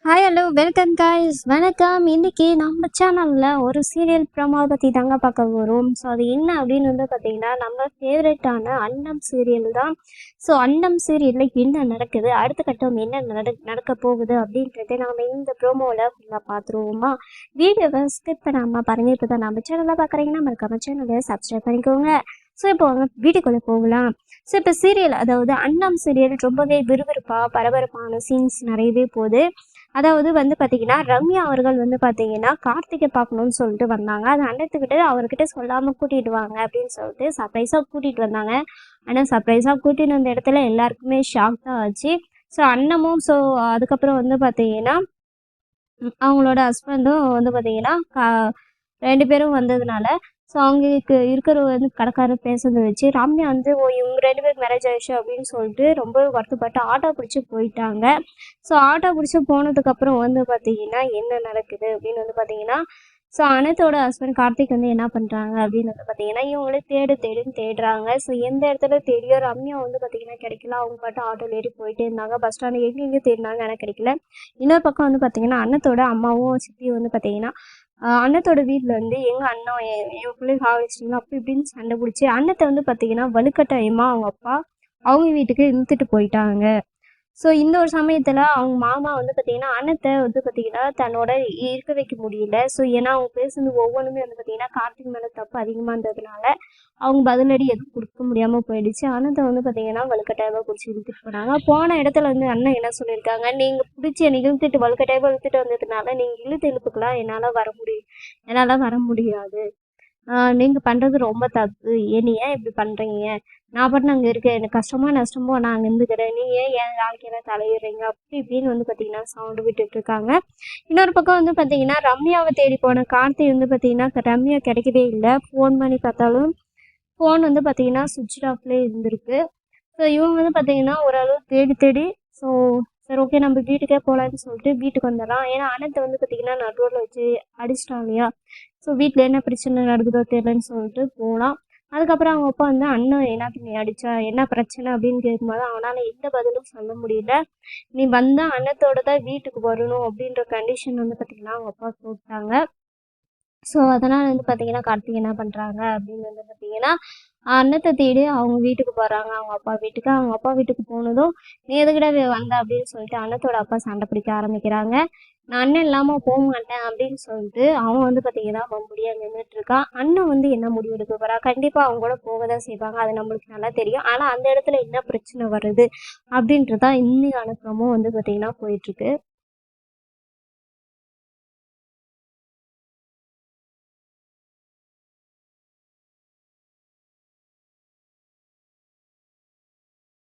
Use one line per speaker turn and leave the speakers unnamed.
Hi hello welcome guys வணக்கம். இன்னைக்கு நம்ம சேனலில் ஒரு சீரியல் ப்ரோமோ பற்றி தாங்க பார்க்க வரும். ஸோ அது என்ன அப்படின்னு பார்த்தீங்கன்னா நம்ம ஃபேவரட்டான அன்னம் சீரியல் தான். ஸோ அன்னம் சீரியலில் என்ன நடக்குது, அடுத்த கட்டம் என்ன நடக்க போகுது அப்படின்றத நம்ம இந்த ப்ரோமோவில் ஃபுல்லாக பார்த்துருவோமா. வீடியோவை ஸ்கிப் பண்ணாமல் பாருங்கள். இப்போ தான் நம்ம சேனலில் பார்க்குறீங்கன்னா மறக்காம சேனலை சப்ஸ்கிரைப் பண்ணிக்கோங்க. ஸோ இப்போ அவங்க வீட்டுக்குள்ளே போகலாம். ஸோ இப்போ சீரியல் அதாவது அன்னம் சீரியல் ரொம்பவே விறுவிறுப்பாக பரபரப்பான சீன்ஸ் நிறையவே போகுது. அதாவது பார்த்தீங்கன்னா ரம்யா அவர்கள் பார்த்தீங்கன்னா கார்த்திகை பார்க்கணும்னு சொல்லிட்டு வந்தாங்க. அது அண்ணத்துக்கிட்ட அவர்கிட்ட சொல்லாமல் கூட்டிகிட்டு வாங்க அப்படின்னு சொல்லிட்டு சர்ப்ரைஸாக கூட்டிகிட்டு வந்தாங்க. ஆனால் சர்ப்ரைஸாக கூட்டிகிட்டு வந்த இடத்துல எல்லாருக்குமே ஷாக் தான் ஆச்சு. ஸோ அண்ணமும் அதுக்கப்புறம் பார்த்தீங்கன்னா அவங்களோட ஹஸ்பண்டும் பார்த்தீங்கன்னா 2 பேரும் வந்ததுனால ஸோ அவங்களுக்கு இருக்கிற கடைக்காரர் பேசுறதை வச்சு ரம்யா ஓ இவங்க 2 பேருக்கு மேரேஜ் ஆயிடுச்சு அப்படின்னு சொல்லிட்டு ரொம்ப வருத்தப்பட்டு ஆட்டோ பிடிச்சி போயிட்டாங்க. ஸோ ஆட்டோ பிடிச்சி போனதுக்கப்புறம் பார்த்தீங்கன்னா என்ன நடக்குது அப்படின்னு பார்த்தீங்கன்னா ஸோ அனத்தோட ஹஸ்பண்ட் கார்த்திக் என்ன பண்ணுறாங்க அப்படின்னு பார்த்தீங்கன்னா இவங்களே தேடுன்னு தேடுறாங்க. ஸோ எந்த இடத்துல தேடியோ ரம்யா பார்த்தீங்கன்னா கிடைக்கல. அவங்க பாட்டு ஆட்டோல ஏறி போயிட்டே இருந்தாங்க. பஸ் ஸ்டாண்டு எங்கெங்கே தேடினாங்க ஆனால் கிடைக்கல. இன்னொரு பக்கம் பார்த்தீங்கன்னா அண்ணத்தோட அம்மாவும் சித்தியும் பார்த்தீங்கன்னா அண்ணத்தோட வீட்டில் எங்கள் அண்ணன் என் பிள்ளைங்க காவலிச்சிட்டிங்களா அப்படி இப்படின்னு சண்டை பிடிச்சி அண்ணத்தை பார்த்தீங்கன்னா வலுக்கட்டாயமாக அவங்க அப்பா அவங்க வீட்டுக்கு இழுத்துட்டு போயிட்டாங்க. ஸோ இந்த ஒரு சமயத்தில் அவங்க மாமா பார்த்தீங்கன்னா அண்ணத்தை பார்த்தீங்கன்னா தன்னோட இருக்க வைக்க முடியல. ஸோ ஏன்னா அவங்க பேசுனது ஒவ்வொன்றுமே பார்த்தீங்கன்னா கார்த்திக் மேலே தப்பு அதிகமாக இருந்ததுனால அவங்க பதிலடி எதுவும் கொடுக்க முடியாமல் போயிடுச்சு. அண்ணத்தை பார்த்தீங்கன்னா வலுக்கட்டாயமாக பிடிச்சி இழுத்துட்டு போனாங்க. போன இடத்துல அண்ணன் என்ன சொல்லியிருக்காங்க, நீங்கள் பிடிச்சி என்னை இழுத்துட்டு வலுக்கட்டாயமாக இழுத்துட்டு வந்ததுனால நீங்கள் இழுப்புக்கெல்லாம் என்னால் வர முடியாது. நீங்கள் பண்ணுறது ரொம்ப தப்பு. ஏன் இப்படி பண்ணுறீங்க? நான் பாட்டு அங்கே இருக்கேன். எனக்கு கஷ்டமோ நஷ்டமோ நான் அங்கே இருந்துக்கிறேன். நீங்கள் ஏன் நாளைக்கு என்ன தலையிடுறீங்க அப்படி இப்படின்னு பார்த்தீங்கன்னா சவுண்டு விட்டுட்டு இருக்காங்க. இன்னொரு பக்கம் பார்த்தீங்கன்னா ரம்யாவை தேடி போன கார்த்தி பார்த்தீங்கன்னா ரம்யா கிடைக்கவே இல்லை. ஃபோன் பண்ணி பார்த்தாலும் ஃபோன் பார்த்தீங்கன்னா சுவிட்ச் ஆஃப்லேயே இருந்திருக்கு. ஸோ இவங்க பார்த்தீங்கன்னா ஓரளவு தேடி ஸோ சரி ஓகே நம்ம வீட்டுக்கே போகலான்னு சொல்லிட்டு வீட்டுக்கு வந்துடலாம். ஏன்னா அனத்தை பார்த்தீங்கன்னா நடுவில் வச்சு அடிச்சிட்டாங்க இல்லையா. ஸோ வீட்டில் என்ன பிரச்சனை நடக்குதோ தெரியலன்னு சொல்லிட்டு போகலாம். அதுக்கப்புறம் அவங்க அப்பா அண்ணன் எனக்கு நீ அடித்தா என்ன பிரச்சனை அப்படின்னு கேட்கும்போது அவனால் எந்த பதிலும் சொல்ல முடியல. நீ வந்தால் அண்ணத்தோட தான் வீட்டுக்கு வரணும் அப்படின்ற கண்டிஷன் பார்த்தீங்கன்னா அவங்க அப்பா போட்டாங்க. ஸோ அதனால் பார்த்தீங்கன்னா கார்த்திக் என்ன பண்ணுறாங்க அப்படின்னு பார்த்தீங்கன்னா அண்ணத்தை தேடி அவங்க வீட்டுக்கு போகிறாங்க. அவங்க அப்பா வீட்டுக்கு போனதும் நீ எதுக்கிட்ட வந்த அப்படின்னு சொல்லிட்டு அண்ணத்தோட அப்பா சண்டை பிடிக்க ஆரம்பிக்கிறாங்க. நான் அண்ணன் இல்லாமல் போக மாட்டேன் அப்படின்னு சொல்லிட்டு அவன் பார்த்தீங்கன்னா முடியாது நின்றுட்டுருக்கான். அண்ணன் என்ன முடிவு எடுக்க போகிறா, கண்டிப்பாக அவங்க கூட போக தான் செய்வாங்க. அது நம்மளுக்கு நல்லா தெரியும். ஆனால் அந்த இடத்துல என்ன பிரச்சனை வருது அப்படின்றதான் இன்னைக்கு அனுப்புறமும் பார்த்தீங்கன்னா போயிட்டுருக்கு.